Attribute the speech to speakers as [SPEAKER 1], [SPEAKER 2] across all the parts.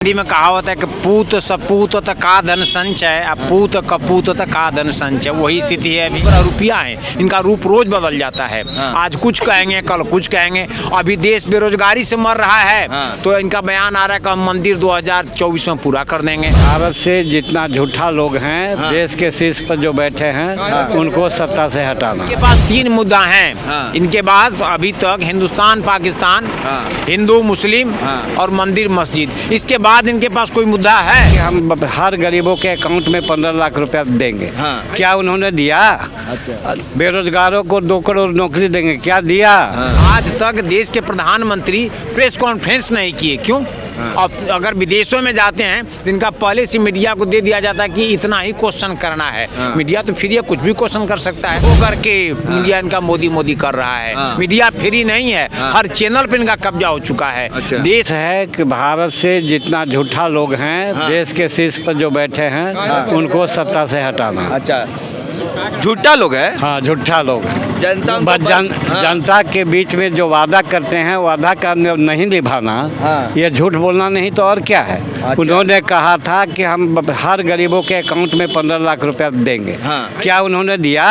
[SPEAKER 1] हिंदी में कहावत है कि पूत सपूत का धन संचय, अपूत कपूत का धन संचय। वही स्थिति है अभी। रुपया है, इनका रूप रोज बदल जाता है। आज कुछ कहेंगे, कल कुछ कहेंगे। अभी देश बेरोजगारी से मर रहा है, तो इनका बयान आ रहा है कि हम मंदिर 2024 में पूरा कर देंगे।
[SPEAKER 2] भारत से जितना झूठा लोग हैं, देश के शीर्ष पर जो बैठे हैं, उनको सत्ता से हटाना।
[SPEAKER 1] इनके पास 3 मुद्दा हैं। इनके पास अभी तक हिंदुस्तान पाकिस्तान, हिंदू मुस्लिम और मंदिर मस्जिद। इसके बाद इनके पास कोई मुद्दा है?
[SPEAKER 2] हम हर गरीबों के अकाउंट में 15 लाख रुपया देंगे। क्या उन्होंने दिया? बेरोजगारों को 2 करोड़ नौकरी देंगे, क्या दिया?
[SPEAKER 1] आज तक देश के प्रधानमंत्री प्रेस कॉन्फ्रेंस नहीं किए। क्यों? अब अगर विदेशों में जाते हैं तो इनका पहले से मीडिया को दे दिया जाता है कि इतना ही क्वेश्चन करना है। मीडिया तो फ्री है, कुछ भी क्वेश्चन कर सकता है। वो करके मीडिया इनका मोदी मोदी कर रहा है। मीडिया फ्री नहीं है, हर चैनल पे इनका कब्जा हो चुका है।
[SPEAKER 2] देश है कि भारत से जितना झूठा लोग हैं, देश के शीर्ष पर जो बैठे हैं, उनको सत्ता से हटाना।
[SPEAKER 3] अच्छा, झूठा लोग है।
[SPEAKER 2] हाँ, झूठा लोग।
[SPEAKER 3] जनता
[SPEAKER 2] जनता के बीच में जो वादा करते हैं, वादा का नहीं निभाना, ये झूठ बोलना नहीं तो और क्या है। उन्होंने कहा था कि हम हर गरीबों के अकाउंट में 15 लाख रुपया देंगे। क्या उन्होंने दिया?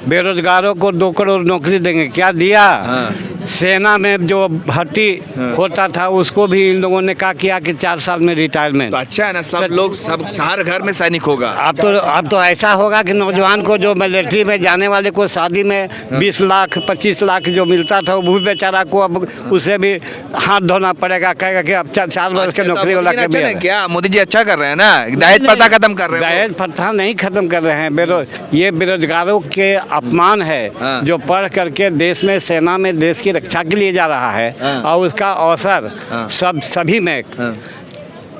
[SPEAKER 2] बेरोजगारों को 2 करोड़ नौकरी देंगे, क्या दिया? सेना में जो भर्ती होता था उसको भी इन लोगों ने कहा किया कि 4 साल में रिटायरमेंट।
[SPEAKER 3] तो अच्छा है ना, सब लोग सब हर घर में सैनिक होगा।
[SPEAKER 2] अब तो ऐसा होगा कि नौजवान को जो मिलिट्री में जाने वाले को शादी में 20 लाख 25 लाख जो मिलता था, वो भी बेचारा को अब उसे भी हाथ धोना पड़ेगा। कहेगा कि अब 4 वर्ष के नौकरी वाला के भी।
[SPEAKER 3] क्या मोदी जी अच्छा कर रहे हैं ना, दहेज प्रथा खत्म कर रहे हैं।
[SPEAKER 2] दहेज प्रथा नहीं खत्म कर रहे हैं। ये बेरोजगारों के अपमान है, जो पढ़ करके देश में सेना में देश की रक्षा के लिए जा रहा है, और उसका अवसर सभी में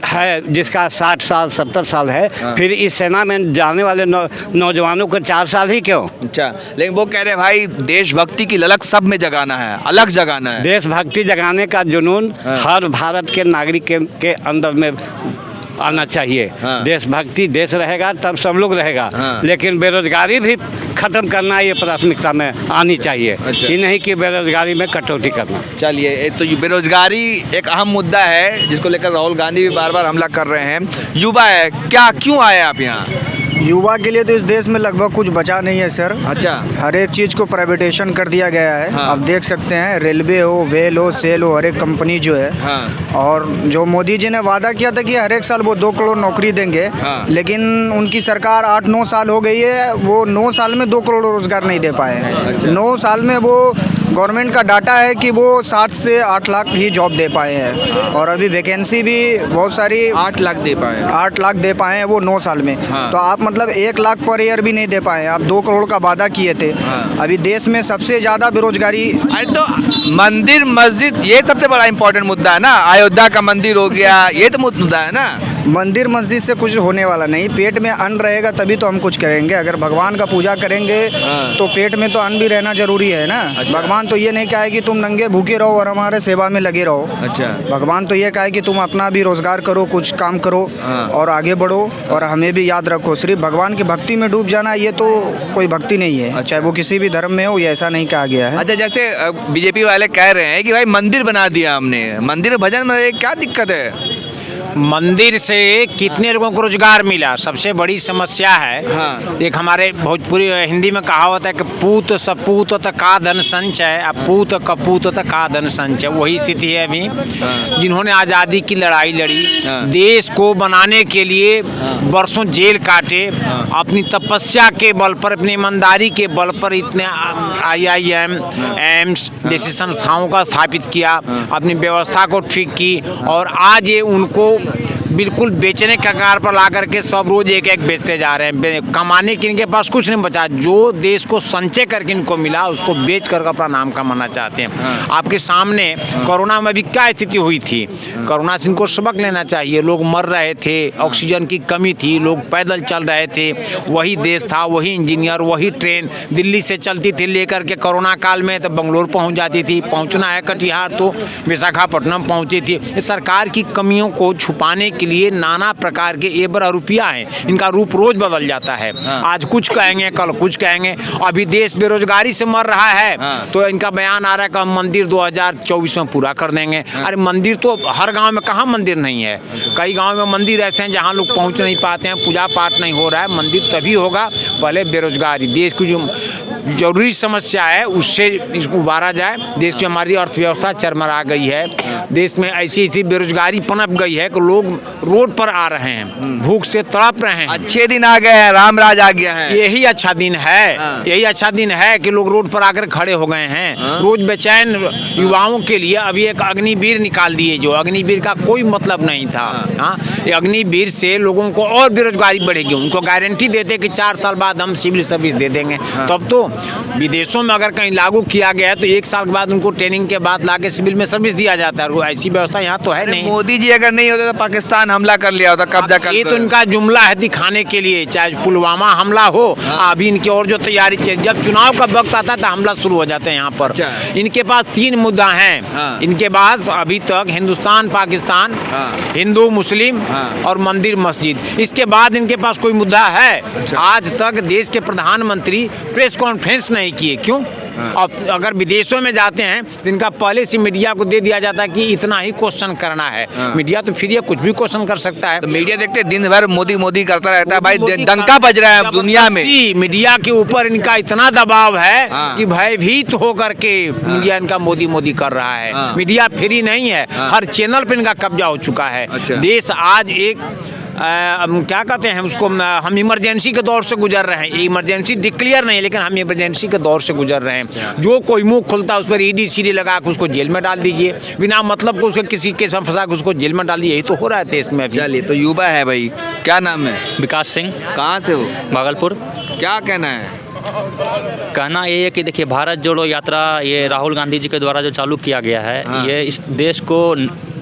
[SPEAKER 2] है, जिसका 60 साल 70 साल है। फिर इस सेना में जाने वाले नौजवानों को 4 साल ही क्यों?
[SPEAKER 3] अच्छा, लेकिन वो कह रहे हैं भाई देशभक्ति की ललक सब में जगाना है, अलग जगाना है।
[SPEAKER 2] देशभक्ति जगाने का जुनून हर भारत के नागरिक के अंदर में आना चाहिए। देशभक्ति देश रहेगा तब सब लोग रहेगा। लेकिन बेरोजगारी भी खत्म करना ये प्राथमिकता में आनी चाहिए। ये नहीं कि बेरोजगारी में कटौती करना।
[SPEAKER 3] चलिए, तो ये बेरोजगारी एक अहम मुद्दा है जिसको लेकर राहुल गांधी भी बार बार हमला कर रहे हैं। युवा है, क्या क्यों आए आप यहाँ?
[SPEAKER 4] युवा के लिए तो इस देश में लगभग कुछ बचा नहीं है सर।
[SPEAKER 3] अच्छा,
[SPEAKER 4] हर एक चीज़ को प्राइवेटेशन कर दिया गया है। आप देख सकते हैं, रेलवे हो, वेल हो, सेल हो, हर एक कंपनी जो है। और जो मोदी जी ने वादा किया था कि हर एक साल वो 2 करोड़ नौकरी देंगे, लेकिन उनकी सरकार 8-9 साल हो गई है, वो 9 साल में 2 करोड़ रोजगार नहीं दे पाए हैं। 9 साल में वो गवर्नमेंट का डाटा है कि वो 60 से 8 लाख ही जॉब दे पाए हैं, और अभी वैकेंसी भी बहुत सारी
[SPEAKER 3] 8 लाख दे पाए।
[SPEAKER 4] 8 लाख दे पाए हैं वो 9 साल में। तो आप मतलब 1 लाख पर ईयर भी नहीं दे पाए। आप 2 करोड़ का वादा किए थे। अभी देश में सबसे ज़्यादा बेरोजगारी।
[SPEAKER 3] अरे तो मंदिर मस्जिद ये सबसे बड़ा इम्पोर्टेंट मुद्दा है ना। अयोध्या का मंदिर हो गया, ये तो मुद्दा है ना।
[SPEAKER 4] मंदिर मस्जिद से कुछ होने वाला नहीं। पेट में अन्न रहेगा तभी तो हम कुछ करेंगे। अगर भगवान का पूजा करेंगे तो पेट में तो अन्न भी रहना जरूरी है ना। भगवान तो ये नहीं कहा है कि तुम नंगे भूखे रहो और हमारे सेवा में लगे रहो।
[SPEAKER 3] अच्छा,
[SPEAKER 4] भगवान तो ये कहा है कि तुम अपना भी रोजगार करो, कुछ काम करो और आगे बढ़ो, और हमें भी याद रखो। सिर्फ भगवान की भक्ति में डूब जाना ये तो कोई भक्ति नहीं है। चाहे वो किसी भी धर्म में हो, ये ऐसा नहीं कहा गया है।
[SPEAKER 3] अच्छा, जैसे बीजेपी वाले कह रहे हैं कि भाई मंदिर बना दिया हमने, मंदिर भजन में क्या दिक्कत है?
[SPEAKER 1] मंदिर से कितने लोगों को रोजगार मिला, सबसे बड़ी समस्या है। एक हमारे भोजपुरी हिंदी में कहावत है कि पूत सपूत का धन संचय, अपूत कपूत का धन संचय। वही स्थिति है अभी। जिन्होंने आज़ादी की लड़ाई लड़ी, देश को बनाने के लिए वर्षों जेल काटे, अपनी तपस्या के बल पर, अपनी ईमानदारी के बल पर इतने IIM, एम्स जैसी संस्थाओं का स्थापित किया, अपनी व्यवस्था को ठीक की, और आज ये उनको बिल्कुल बेचने के कगार पर ला करके सब रोज एक एक बेचते जा रहे हैं। कमाने के इनके पास कुछ नहीं बचा। जो देश को संचय करके इनको मिला उसको बेच कर अपना नाम कमाना चाहते हैं। आपके सामने कोरोना में भी क्या स्थिति हुई थी। कोरोना से इनको सबक लेना चाहिए। लोग मर रहे थे, ऑक्सीजन की कमी थी, लोग पैदल चल रहे थे। वही देश था, वही इंजीनियर, वही ट्रेन दिल्ली से चलती थी लेकर के कोरोना काल में तो बंगलोर पहुँच जाती थी। पहुँचना है कटिहार तो विशाखापट्टनम पहुँची थी। सरकार की कमियों को छुपाने के के लिए नाना प्रकार के एबर रुपया है, इनका रूप रोज बदल जाता है। आज कुछ कहेंगे, कल कुछ कहेंगे। अभी देश बेरोजगारी से मर रहा है, तो इनका बयान आ रहा है कि हम मंदिर 2024 में पूरा कर देंगे। अरे मंदिर तो हर गांव में कहाँ मंदिर नहीं है? कई गांव में मंदिर ऐसे हैं जहां लोग पहुंच नहीं पाते हैं, पूजा पाठ नहीं हो रहा है। मंदिर तभी होगा पहले बेरोजगारी, देश की जो जरूरी समस्या है उससे इसको उबारा जाए। देश की हमारी अर्थव्यवस्था चरमरा गई है, देश में ऐसी ऐसी बेरोजगारी पनप गई है कि लोग रोड पर आ रहे हैं, भूख से तड़प रहे हैं।
[SPEAKER 3] अच्छे दिन आ गए हैं, राम राज आ गया है।
[SPEAKER 1] यही अच्छा दिन है, यही अच्छा दिन है कि लोग रोड पर आकर खड़े हो गए हैं। रोज बेचैन युवाओं के लिए अभी एक अग्निवीर निकाल दिए, जो अग्निवीर का कोई मतलब नहीं था। हाँ, ये अग्निवीर से लोगों को और बेरोजगारी बढ़ेगी। उनको गारंटी देते कि 4 साल बाद हम सिविल सर्विस दे देंगे। तब तो विदेशों में अगर कहीं लागू किया गया है तो 1 साल के बाद उनको ट्रेनिंग के बाद लाके सिविल में सर्विस दिया जाता है। ऐसी व्यवस्था यहाँ तो है नहीं।
[SPEAKER 3] मोदी जी अगर नहीं होते तो पाकिस्तान हमला कर लिया होता, कब्जा कर।
[SPEAKER 1] ये तो इनका जुमला है दिखाने के लिए, चाहे पुलवामा हमला हो। अभी इनकी और जो तैयारी चाहिए, जब चुनाव का वक्त आता है तो हमला शुरू हो जाते हैं यहाँ पर। इनके पास 3 मुद्दा हैं इनके पास अभी तक, हिंदुस्तान, पाकिस्तान, हिंदू मुस्लिम और मंदिर मस्जिद। इसके बाद इनके पास कोई मुद्दा है? आज तक देश के प्रधानमंत्री प्रेस कॉन्फ्रेंस नहीं किए। क्यों? अब अगर विदेशों में जाते हैं तो इनका पहले से मीडिया को दे दिया जाता है कि इतना ही क्वेश्चन करना है। मीडिया तो फिर ये कुछ भी क्वेश्चन कर सकता है।
[SPEAKER 3] तो मीडिया देखते दिन भर मोदी मोदी करता रहता है, भाई डंका बज रहा है दुनिया में।
[SPEAKER 1] मीडिया के ऊपर इनका इतना दबाव है कि भयभीत होकर के मीडिया इनका मोदी मोदी कर रहा है। मीडिया फ्री नहीं है, हर चैनल पर इनका कब्जा हो चुका है। देश आज एक क्या कहते हैं उसको, हम इमरजेंसी के दौर से गुजर रहे हैं। इमरजेंसी डिक्लेयर नहीं, लेकिन हम इमरजेंसी के दौर से गुजर रहे हैं। जो कोई मुंह खुलता है उस पर ईडी सीडी लगा के उसको जेल में डाल दीजिए, बिना मतलब को उसके किसी केस में फंसा के उसको जेल में डाल दीजिए। यही तो हो रहा है देश में अभी।
[SPEAKER 3] चलिए, तो युवा है भाई, क्या नाम है?
[SPEAKER 5] विकास सिंह।
[SPEAKER 3] कहाँ से हो?
[SPEAKER 5] भागलपुर।
[SPEAKER 3] क्या कहना है?
[SPEAKER 5] कहना ये है कि देखिए, भारत जोड़ो यात्रा ये राहुल गांधी जी के द्वारा जो चालू किया गया है, ये इस देश को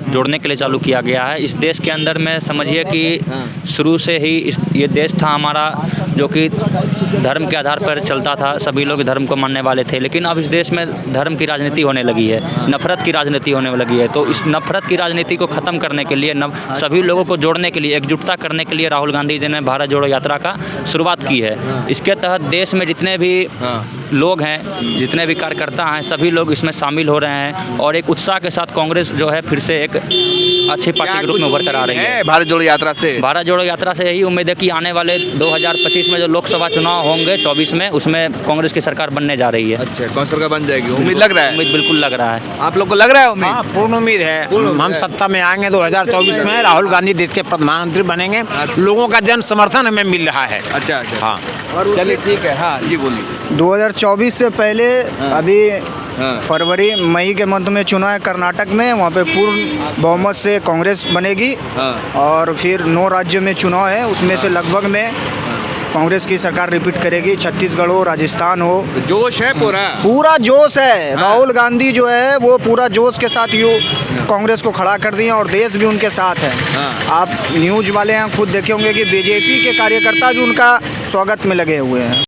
[SPEAKER 5] जोड़ने के लिए चालू किया गया है। इस देश के अंदर में समझिए कि शुरू से ही ये देश था हमारा, जो कि धर्म के आधार पर चलता था। सभी लोग धर्म को मानने वाले थे, लेकिन अब इस देश में धर्म की राजनीति होने लगी है, नफरत की राजनीति होने लगी है। तो इस नफरत की राजनीति को ख़त्म करने के लिए, सभी लोगों को जोड़ने के लिए, एकजुटता करने के लिए राहुल गांधी जी ने भारत जोड़ो यात्रा का शुरुआत की है। इसके तहत देश में जितने भी लोग हैं, जितने भी कार्यकर्ता हैं, सभी लोग इसमें शामिल हो रहे हैं और एक उत्साह के साथ कांग्रेस जो है फिर से एक अच्छी पार्टी के रूप में उभर कर आ रही है।
[SPEAKER 3] भारत जोड़ो यात्रा से,
[SPEAKER 5] भारत जोड़ो यात्रा से यही उम्मीद है कि आने वाले 2025 में जो लोकसभा चुनाव होंगे 24 में, उसमें कांग्रेस की सरकार बनने जा रही है।
[SPEAKER 3] अच्छा, कौन सरकार बन जाएगी? उम्मीद लग रहा है?
[SPEAKER 5] उम्मीद बिल्कुल लग रहा है।
[SPEAKER 3] आप लोग को लग रहा है उम्मीद?
[SPEAKER 1] हाँ, पूर्ण उम्मीद है। हम सत्ता में आएंगे 2024 में, राहुल गांधी देश के प्रधानमंत्री बनेंगे। लोगों का जन समर्थन हमें मिल रहा है।
[SPEAKER 3] अच्छा अच्छा,
[SPEAKER 1] हाँ,
[SPEAKER 3] चलिए ठीक है। हाँ जी, बोलिए।
[SPEAKER 4] 2024 से पहले अभी फरवरी मई के मंथ में चुनाव है कर्नाटक में, वहाँ पे पूर्ण बहुमत से कांग्रेस बनेगी। और फिर 9 राज्यों में चुनाव है, उसमें से लगभग में कांग्रेस की सरकार रिपीट करेगी। छत्तीसगढ़ हो, राजस्थान हो,
[SPEAKER 3] जोश है
[SPEAKER 4] पूरा जोश है। राहुल गांधी जो है वो पूरा जोश के साथ कांग्रेस को खड़ा कर दिए और देश भी उनके साथ है। आप न्यूज़ वाले हैं, खुद देखे होंगे कि बीजेपी के कार्यकर्ता भी उनका स्वागत में लगे हुए हैं।